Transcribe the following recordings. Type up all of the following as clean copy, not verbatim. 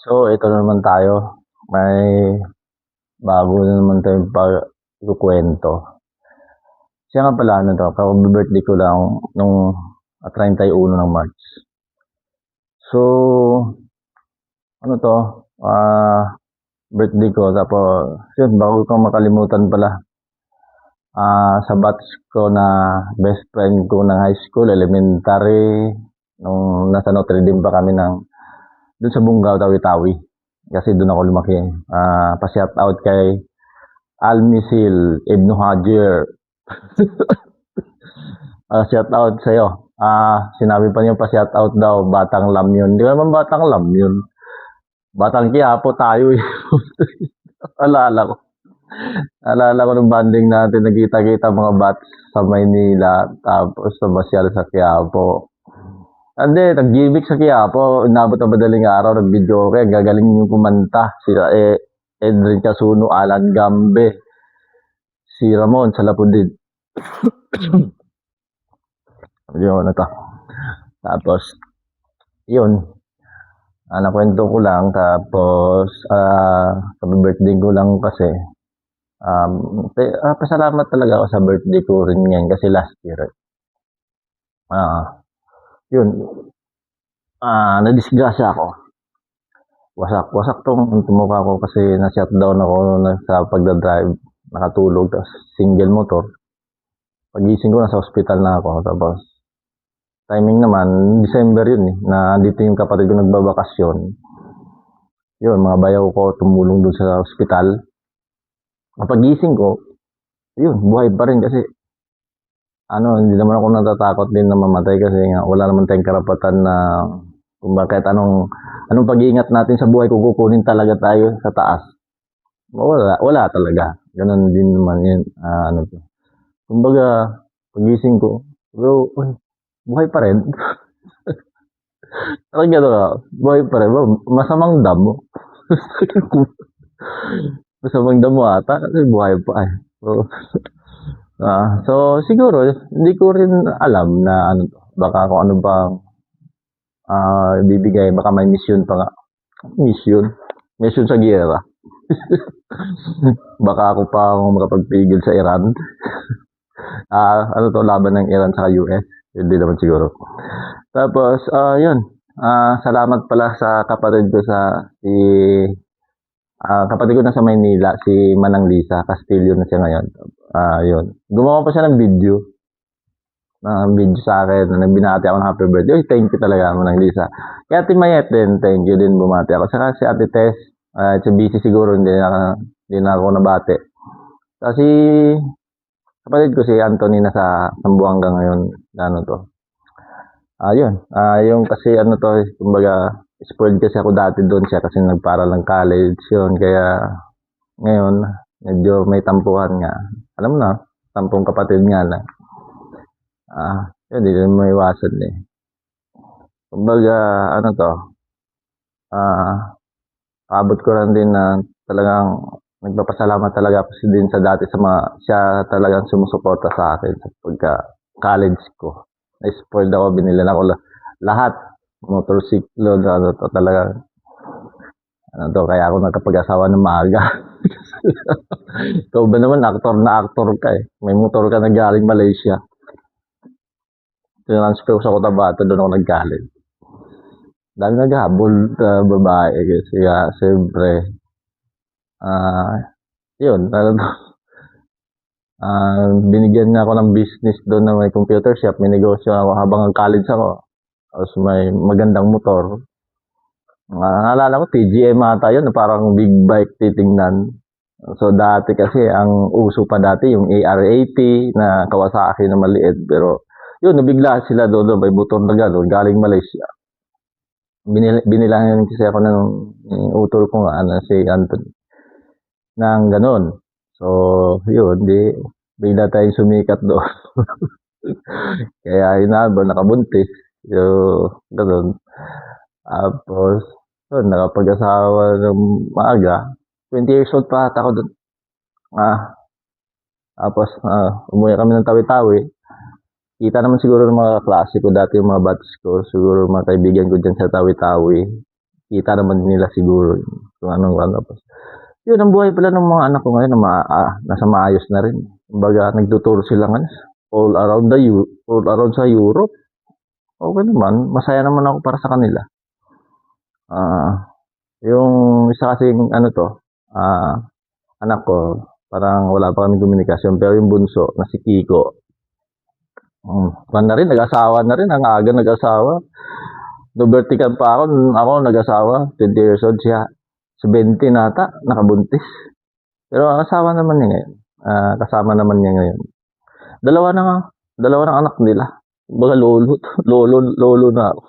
So, ito na naman tayo. May bago na naman tayong pagkukwento. Siya nga pala, ano to, birthday ko lang nung 31 ng March. So, ano to, birthday ko, tapos, yun, bago ko makalimutan pala, sa batch ko na best friend ko ng high school, elementary, nung nasa Notre Dame pa kami dun sa Bungaw, Tawi-Tawi. Kasi doon ako lumaki. Pa-shout out kay Almisil Ibnu Hajer. Shout out sa'yo. Sinabi pa niyo pa-shout out daw, Batang Lamyon. Di naman Batang Lamyon. Batang Quiapo tayo eh. Alala ko. Alala ko ng banding natin, nagkita-kita mga bats sa Maynila, tapos nabasyal sa Quiapo. Hindi, nag-gimmick sa Quiapo, inabot na madaling araw, nag-video okay, gagaling yung kumanta. Sila Edrin Casuno, Alan Gambe, si Ramon sa Lapudid. Yun, ito. Tapos, yun. Nakwento ko lang, tapos, sa birthday ko lang kasi, pasalamat talaga ako sa birthday ko rin ngayon kasi last year. Yun. Nadisgrasya ako. Wasak tong mukha ko kasi na-shutdown ako sa pagdadrive. Nakatulog, tapos single motor. Pagising ko, nasa hospital na ako. Tapos, timing naman, December yun eh, na dito yung kapatid ko nagbabakasyon. Yun, mga bayaw ko tumulong dun sa hospital. Pagising ko, yun, buhay pa rin kasi hindi naman ako natatakot din na mamatay kasi nga wala naman tayong karapatan na kung bakit anong pag-iingat natin sa buhay kung kukunin talaga tayo sa taas. Wala talaga. Ganun din naman yun. Kumbaga, pagising ko, buhay pa rin. Parang gano'n, buhay pa rin. Masamang damo. Masamang damo ata kasi buhay pa eh. So, siguro, hindi ko rin alam na baka kung ano bang bibigay, baka may mission pa nga. Mission sa giyera. Baka ako pa makapagpigil sa Iran. Laban ng Iran sa US. Hindi naman siguro. Tapos, yun. Salamat pala sa kapatid ko kapatid ko na sa Maynila, si Manang Lisa, Castillo na siya ngayon. Yun. Gumawa pa siya ng video sa akin, na binati ako ng happy birthday. Thank you talaga, Manang Lisa. Kaya Ate Mayet din, thank you din, bumati ako. Saka si Ate Tess, busy siguro, hindi na ako nabati. Kasi, kapatid ko si Anthony na sa Sambuanga ngayon, yun. Yung kasi kumbaga, spoiled kasi ako dati doon siya kasi nagparal ng college yun. Kaya ngayon, medyo may tampuhan nga. Alam mo na, tampong kapatid nga na. Yun, hindi mo iwasan eh. Kumbaga, paabot ko lang din na talagang nagpapasalamat talaga ako din sa dati siya talagang sumusuporta sa akin sa pagka-college ko. Na-spoiled ako, binilan ako lahat. Motorsiklo, talaga. Kaya ako nagkapag-asawa ng maaga. Ikaw ba naman, actor ka eh. May motor ka na galing Malaysia. Transfer ko sa Cotabato, doon ako nag-college. Dami naghabol sa babae kasi siyempre, yun, binigyan niya ako ng business doon na may computer shop, may negosyo ako habang nag-college ako. Tapos may magandang motor. Naalala ko, TGM ata yun, parang big bike titingnan. So dati kasi, ang uso pa dati, yung AR-80 na Kawasaki na maliit. Pero yun, nabigla sila doon, may motor na gano'n, galing Malaysia. Binilangan kasi ako ng utol ko nga, si Anthony, ng gano'n. So, yun, bigla tayong sumikat doon. Kaya inabot, nakabuntis. Yung gano'n. Tapos, yun, nakapag-asawa ng maaga. 20 years old pa ata ako doon. Tapos, umuwi kami ng Tawi-Tawi. Kita naman siguro ng mga klase ko dati, yung mga batch ko. Siguro mga kaibigan ko dyan sa Tawi-Tawi. kita naman nila siguro kung anong ano. Yun ang buhay pala ng mga anak ko ngayon na nasa maayos na rin. Kumbaga nagtuturo sila ngayon all around sa Europe. Okay naman, masaya naman ako para sa kanila. Yung isa kasing ano to, anak ko, parang wala pa kaming komunikasyon, pero yung bunso na si Kiko, na rin, nag-asawa na rin, ang aga nag-asawa. No vertical pa ako nag-asawa, 20 years old siya. 70 nata, nakabuntis. Pero asawa naman niya ngayon. Kasama naman niya ngayon. Dalawa ng anak nila. Baga lolo na ako.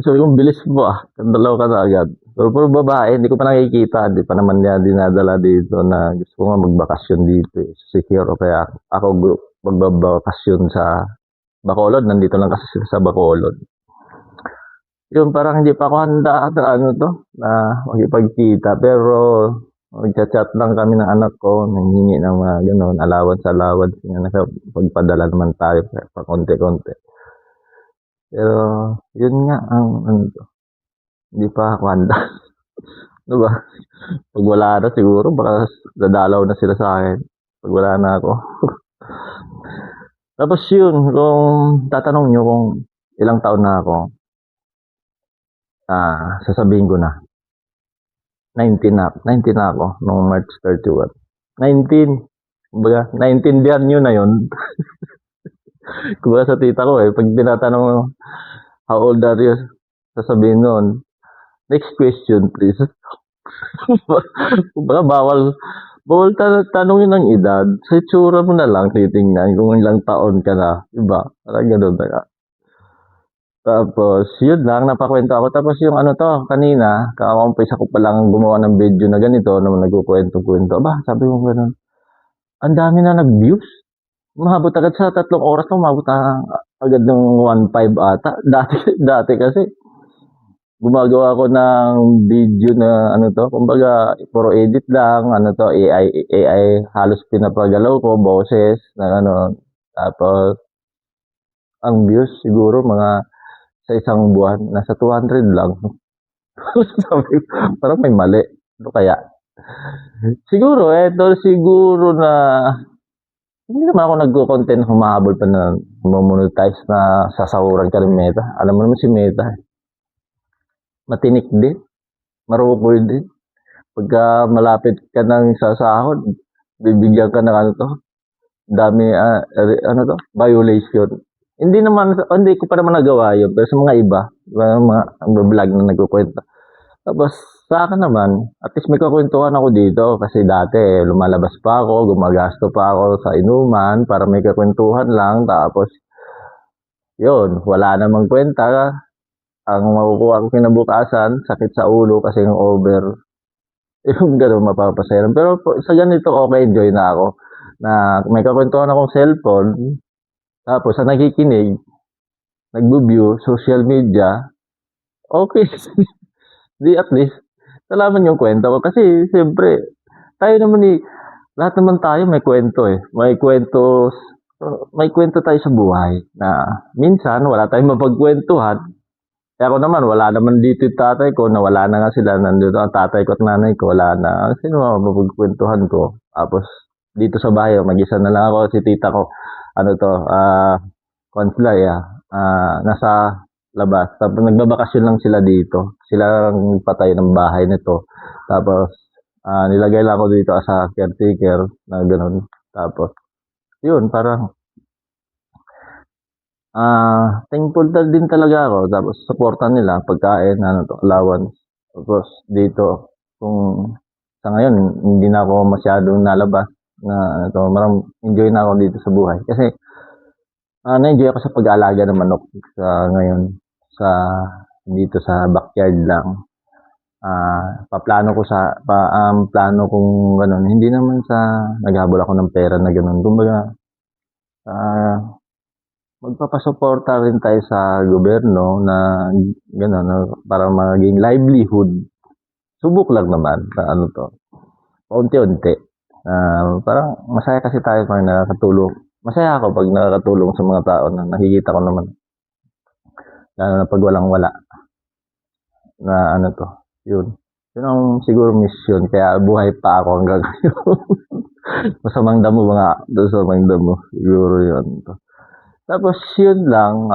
Sabi ko, bilis mo dalawa ka na agad. Pero puro babae, hindi ko pa nakikita. Hindi pa naman niya dinadala dito na gusto ko nga magbakasyon dito. Secure o kaya ako magbabakasyon sa Bacolod. Nandito lang kasi sila sa Bacolod. Yun, parang hindi pa ako handa na makipagkita. Pero magchat-chat lang kami ng anak ko, nanghingi ng mga gano'n, allowance. Pagpadala naman tayo pa konti-konti. Pero yun nga hindi pa ako handa. Diba? Pag wala na siguro, baka dadalaw na sila sa akin. Pag wala na ako. Tapos yun, kung tatanong nyo kung ilang taon na ako, sasabihin ko na 19 na ako noong March 31. 19. Kumbaga, naintindihan nyo na yun. Kumbaga sa tita ko pag tinatanong how old are you, sasabihin nun, next question please. Kumbaga bawal tanongin ng edad, sa itsura mo na lang titingnan kung ilang taon ka na, diba? Parang gano'n na. Tapos, yun lang, napakwento ako. Tapos yung kanina, kakakumpisa ko palang gumawa ng video na ganito, naman nagkukwento-kwento. Sabi ko gano'n, ang dami na nag-views. Umabot agad sa 3 oras, umabot agad ng 1.5 ata. Dati kasi, gumagawa ako ng video na kumbaga, puro edit lang, AI halos pinapagalaw ko, boses, na tapos, ang views siguro mga sa isang buwan, nasa 200 lang. Sabi ko, parang may mali. Ano kaya? Siguro, siguro na hindi naman ako nagko-content humahabol pa na monetize na sasahuran ka ng Meta. Alam mo naman si Meta. Matinik din. Marupol din. Pagka malapit ka ng sasahod, bibigyan ka ng dami, violation. Hindi ko pa naman nagawa yun, pero sa mga iba, mga vlog na nagkukwento. Tapos, sa akin naman, at least may kakwentuhan ako dito, kasi dati, lumalabas pa ako, gumagasto pa ako sa inuman, para may kakwentuhan lang, tapos, yun, wala namang kwenta. Ang makukuha ko kinabukasan, sakit sa ulo, kasi yung over, yung gano'n mapapasayan. Pero sa ganito, okay, enjoy na ako, na may kakwentuhan akong cellphone, tapos sa nakikinig, nagbo-view, social media, okay. Di at least, nalaman yung kwento ko. Kasi, siyempre, tayo naman lahat naman tayo may kwento May kwento tayo sa buhay na minsan wala tayong mapagkwentuhan. Kaya ako naman, wala naman dito yung tatay ko, nawala na nga sila, nandito ang tatay ko at nanay ko, wala na. Sino mapagkwentuhan ko? Tapos, dito sa bahay, mag-isa na lang ako, si tita ko, consular, nasa labas. Tapos nagbabakasyon lang sila dito. Sila ang patay ng bahay nito. Tapos nilagay lang ako dito sa caretaker na gano'n. Tapos yun, parang thankful din talaga ako. Tapos supportan nila pagkain, allowance. Tapos dito, kung sa ngayon hindi na ako masyadong nalabas na marang enjoy na ako dito sa buhay. Kasi na-enjoy ako sa pag-aalaga ng manok sa ngayon dito sa backyard lang. Plano kong gano'n, hindi naman sa naghahabol ako ng pera na gano'n. Kumbaga, magpapasuporta rin tayo sa gobyerno na gano'n, para maging livelihood. Subok lang naman sa paunti-unti. Parang masaya kasi tayo pag nakakatulong. Masaya ako pag nakakatulong sa mga tao na nakikita ko naman. Lalo na pag walang-wala. na ano 'to, yun. Yun ang siguro mission kaya buhay pa ako hanggang ngayon. Masamang damo mga masamang damo, siguro yun 'to. Tapos yun lang,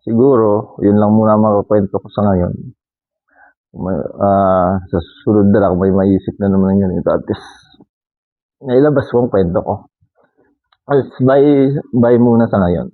siguro yun lang muna ang makukuwento ko sa ngayon. Sa susunod na lang kung may maisip na naman ng ganito at least nailabas ko ang kuwento ko. Bye muna sa ngayon.